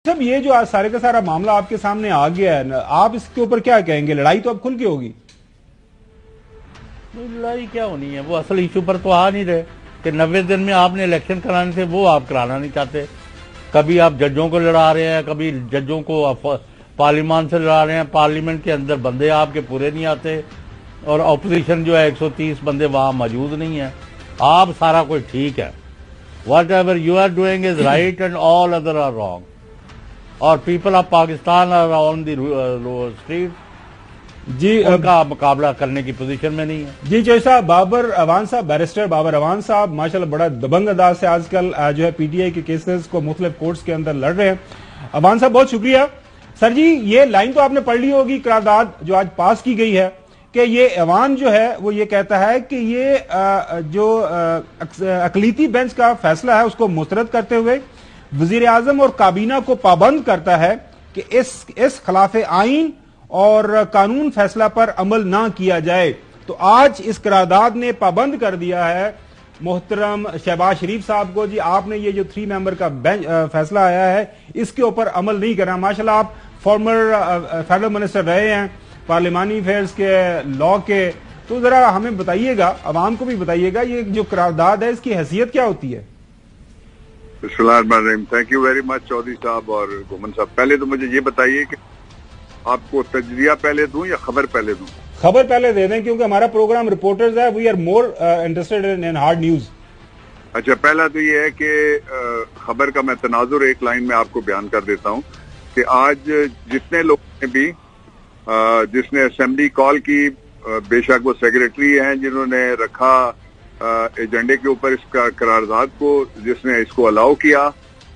सब ये जो आज सारे का सारा मामला आपके सामने आ गया है ना, आप इसके ऊपर क्या कहेंगे? लड़ाई तो अब खुल के होगी। लड़ाई क्या होनी है, वो असल इशू पर तो आ नहीं रहे कि 90 दिन में आपने इलेक्शन कराने थे, वो आप कराना नहीं चाहते। कभी आप जजों को लड़ा रहे हैं, कभी जजों को पार्लियामेंट से लड़ा रहे हैं, पार्लियामेंट के अंदर बंदे आपके पूरे नहीं आते, और अपोजिशन जो है 130 बंदे वहां मौजूद नहीं है। आप सारा कुछ ठीक है, what ever you are doing is right and all other are wrong, और people of Pakistan are on the street जी। उनका मुकाबला करने की पोजीशन में नहीं है। जी जैसा बाबर अवान साहब, बैरिस्टर बाबर अवान साहब माशाल्लाह बड़ा दबंग अंदाज से आजकल जो है पीटीआई के केसेस को मुख्तलिफ कोर्ट्स के अंदर लड़ रहे हैं। अवान साहब बहुत शुक्रिया। सर जी, ये लाइन तो आपने पढ़ ली होगी, करारदाद जो आज पास की गई है कि ये ऐवान जो है वो ये कहता है कि ये जो अकलीती बेंच का फैसला है उसको मुस्तरद करते हुए वजीर आजम और काबीना को पाबंद करता है कि इस खिलाफ आईन और कानून फैसला पर अमल ना किया जाए। तो आज इस करारदाद ने पाबंद कर दिया है मोहतरम शहबाज शरीफ साहब को, जी आपने ये जो 3 मेंबर का बेंच फैसला आया है इसके ऊपर अमल नहीं करना। माशाल्लाह आप फॉर्मर फेडरल मिनिस्टर रहे हैं पार्लियामानी अफेयर्स के, लॉ के, तो जरा हमें बताइएगा, अवाम को भी बताइएगा, ये जो करारदाद है इसकी हैसियत क्या होती है? Thank you very much Chaudhary साहब और गोमन साहब। पहले तो मुझे ये बताइए कि आपको तजरिया पहले दूं या खबर पहले दूं? खबर पहले दे दें क्योंकि हमारा प्रोग्राम रिपोर्टर्स है, we are more interested in hard news. अच्छा, पहला तो ये है कि खबर का मैं तनाजुर एक लाइन में आपको बयान कर देता हूं कि आज जितने लोग ने भी जिसने असेंबली कॉल की, बेशक वो सेक्रेटरी हैं जिन्होंने रखा एजेंडे के ऊपर इसका करारदाद को, जिसने इसको अलाउ किया,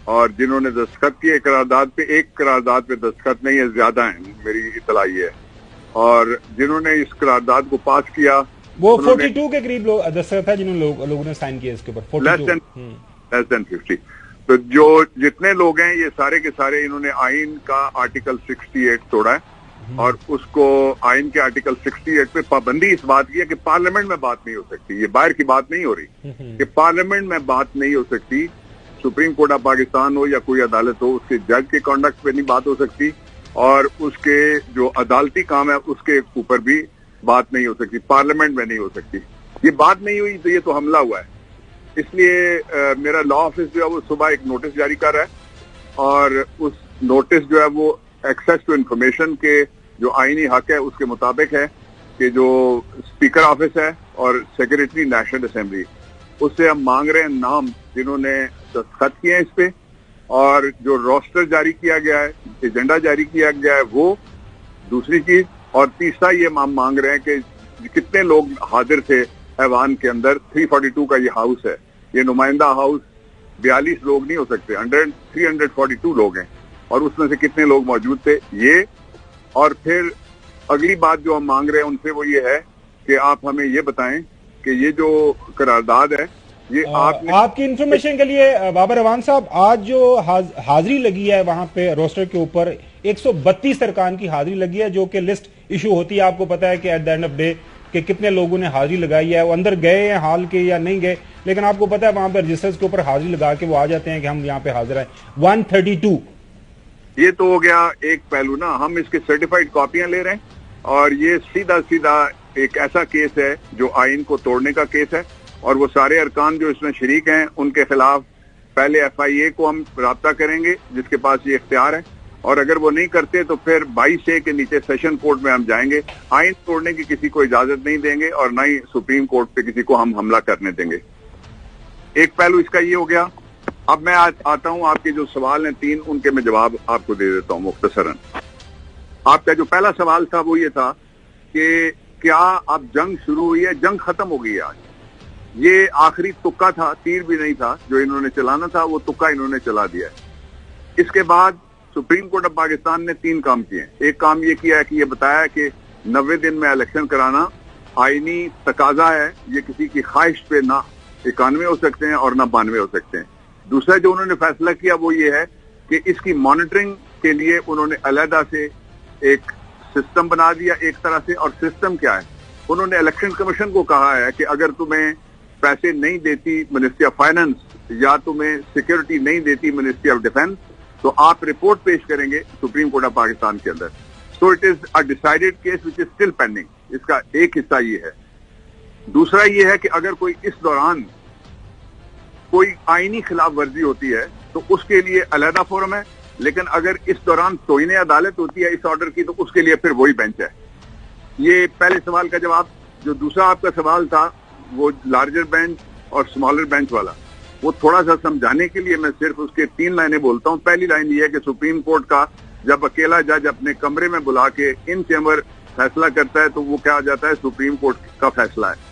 और जिन्होंने दस्तखत किए करारदाद पे, एक करारदाद पे दस्तखत नहीं है, ज्यादा है, मेरी इतला ये है, और जिन्होंने इस करारदाद को पास किया वो 42 के करीब दस्तखत है जिन्होंने लोगों ने साइन किया इसके ऊपर, लेस देन 50। तो जो जितने लोग हैं ये सारे के सारे इन्होंने आइन का आर्टिकल 68 तोड़ा है, और उसको आइन के आर्टिकल 68 पे पाबंदी इस बात की है कि पार्लियामेंट में बात नहीं हो सकती। ये बाहर की बात नहीं हो रही कि पार्लियामेंट में बात नहीं हो सकती। सुप्रीम कोर्ट ऑफ पाकिस्तान हो या कोई अदालत हो, उसके जज के कॉन्डक्ट पे नहीं बात हो सकती, और उसके जो अदालती काम है उसके ऊपर भी बात नहीं हो सकती, पार्लियामेंट में नहीं हो सकती। ये बात नहीं हुई तो ये तो हमला हुआ है। इसलिए मेरा लॉ ऑफिस जो है वो सुबह एक नोटिस जारी कर रहा है, और उस नोटिस जो है वो एक्सेस टू इंफॉर्मेशन के जो आईनी हक है उसके मुताबिक है कि जो स्पीकर ऑफिस है और सेक्रेटरी नेशनल असेंबली, उससे हम मांग रहे हैं नाम जिन्होंने दस्तखत किए हैं इस पे, और जो रोस्टर जारी किया गया है, एजेंडा जारी किया गया है वो दूसरी चीज, और तीसरा ये हम मांग रहे हैं कि कितने लोग हाजिर थे ऐवान के अंदर। 342 का ये हाउस है, ये नुमाइंदा हाउस, 42 लोग नहीं हो सकते, 342 लोग हैं, और उसमें से कितने लोग मौजूद थे ये। और फिर अगली बात जो हम मांग रहे हैं उनसे वो ये है कि आप हमें ये बताएं कि ये जो करारदाद है ये आपकी इंफॉर्मेशन के लिए बाबर अवान साहब, आज जो हाजिरी लगी है वहां पे रोस्टर के ऊपर 132 अरकान की हाजिरी लगी है, जो कि लिस्ट इशू होती है। आपको पता है कि at the end of day कि कितने लोगों ने हाजिरी लगाई है, वो अंदर गए हैं हाल के या नहीं गए, लेकिन आपको पता है वहां पर रजिस्टर्स के ऊपर हाजिरी लगा के वो आ जाते हैं कि हम यहाँ पे हाजिर हैं। 132 ये तो हो गया एक पहलू ना, हम इसके सर्टिफाइड कॉपियां ले रहे हैं, और ये सीधा सीधा एक ऐसा केस है जो आइन को तोड़ने का केस है, और वो सारे अरकान जो इसमें शरीक हैं उनके खिलाफ पहले FIA को हम राब्ता करेंगे जिसके पास ये इख्तियार है, और अगर वो नहीं करते तो फिर 22A के नीचे सेशन कोर्ट में हम जाएंगे। आइन तोड़ने की किसी को इजाजत नहीं देंगे, और ना ही सुप्रीम कोर्ट पे किसी को हम हमला करने देंगे। एक पहलू इसका ये हो गया। अब मैं आता हूं, आपके जो सवाल हैं 3, उनके मैं जवाब आपको दे देता हूं मुख्तसरन। आपका जो पहला सवाल था वो ये था कि क्या अब जंग शुरू हुई है? जंग खत्म हो गई है आज। ये आखिरी तुक्का था, तीर भी नहीं था जो इन्होंने चलाना था, वो तुक्का इन्होंने चला दिया है। इसके बाद सुप्रीम कोर्ट ऑफ पाकिस्तान ने 3 काम किए हैं। एक काम ये किया है कि ये बताया कि 90 दिन में इलेक्शन कराना आईनी तकाजा है, ये किसी की ख्वाहिश पे ना 91 हो सकते हैं और ना 92 हो सकते हैं। दूसरा जो उन्होंने फैसला किया वो ये है कि इसकी मॉनिटरिंग के लिए उन्होंने अलहदा से एक सिस्टम बना दिया एक तरह से। और सिस्टम क्या है? उन्होंने इलेक्शन कमीशन को कहा है कि अगर तुम्हें पैसे नहीं देती मिनिस्ट्री ऑफ फाइनेंस, या तुम्हें सिक्योरिटी नहीं देती मिनिस्ट्री ऑफ डिफेंस, तो आप रिपोर्ट पेश करेंगे सुप्रीम कोर्ट ऑफ पाकिस्तान के अंदर। So it is a decided case which is still pending. इसका एक हिस्सा ये है। दूसरा ये है कि अगर कोई इस दौरान कोई आईनी खिलाफ वर्जी होती है तो उसके लिए अलहदा फोरम है, लेकिन अगर इस दौरान तोहिने अदालत होती है इस ऑर्डर की तो उसके लिए फिर वही बेंच है। ये पहले सवाल का जवाब। जो दूसरा आपका सवाल था वो लार्जर बेंच और स्मॉलर बेंच वाला, वो थोड़ा सा समझाने के लिए मैं सिर्फ उसके 3 लाइनें बोलता हूं। पहली लाइन ये है कि सुप्रीम कोर्ट का जब अकेला जज अपने कमरे में बुला के इन चैम्बर फैसला करता है तो वो क्या आ जाता है, सुप्रीम कोर्ट का फैसला है।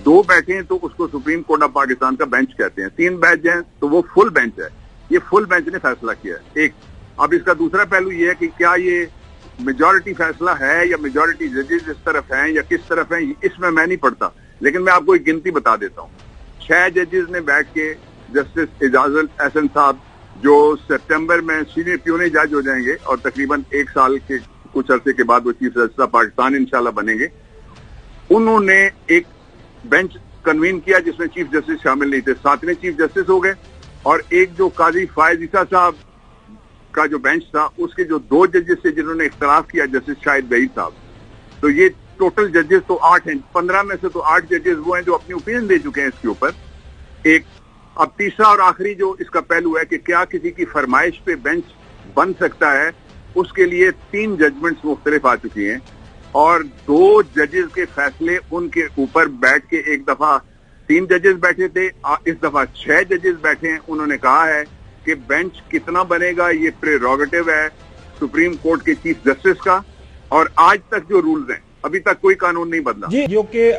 2 बैठे हैं तो उसको सुप्रीम कोर्ट ऑफ पाकिस्तान का बेंच कहते हैं। 3 बेंच हैं तो वो फुल बेंच है। ये फुल बेंच ने फैसला किया है। एक अब इसका दूसरा पहलू ये है कि क्या ये मेजॉरिटी फैसला है या मेजॉरिटी जजेस इस तरफ हैं या किस तरफ हैं, इसमें मैं नहीं पढ़ता, लेकिन मैं आपको एक गिनती बता देता हूँ। 6 जजेस ने बैठ के जस्टिस एजाजुल एहसन साहब जो सितंबर में सीनियर प्यूने जज हो जाएंगे और तकरीबन 1 साल के कुछ अरसे के बाद वो चीफ जस्टिस ऑफ पाकिस्तान इंशाल्लाह बनेंगे, उन्होंने एक बेंच कन्वीन किया जिसमें चीफ जस्टिस शामिल नहीं थे। 7वें चीफ जस्टिस हो गए और एक जो काजी फायज ईसा साहब का जो बेंच था उसके जो 2 जजेस थे जिन्होंने इख्तलाफ किया, जस्टिस शाहिद वहीद साहब, तो ये टोटल जजेस तो 8 हैं। 15 में से तो 8 जजेस वो हैं जो अपनी ओपिनियन दे चुके हैं इसके ऊपर। एक अब तीसरा और आखिरी जो इसका पहलू है कि क्या किसी की फरमाइश पे बेंच बन सकता है, उसके लिए 3 जजमेंट्स मुख्तलिफ आ चुकी हैं और 2 जजेस के फैसले उनके ऊपर बैठ के, एक दफा 3 जजेस बैठे थे, इस दफा 6 जजेस बैठे हैं। उन्होंने कहा है कि बेंच कितना बनेगा ये प्रेरोगेटिव है सुप्रीम कोर्ट के चीफ जस्टिस का, और आज तक जो रूल्स हैं अभी तक कोई कानून नहीं बदला। जी, जो कि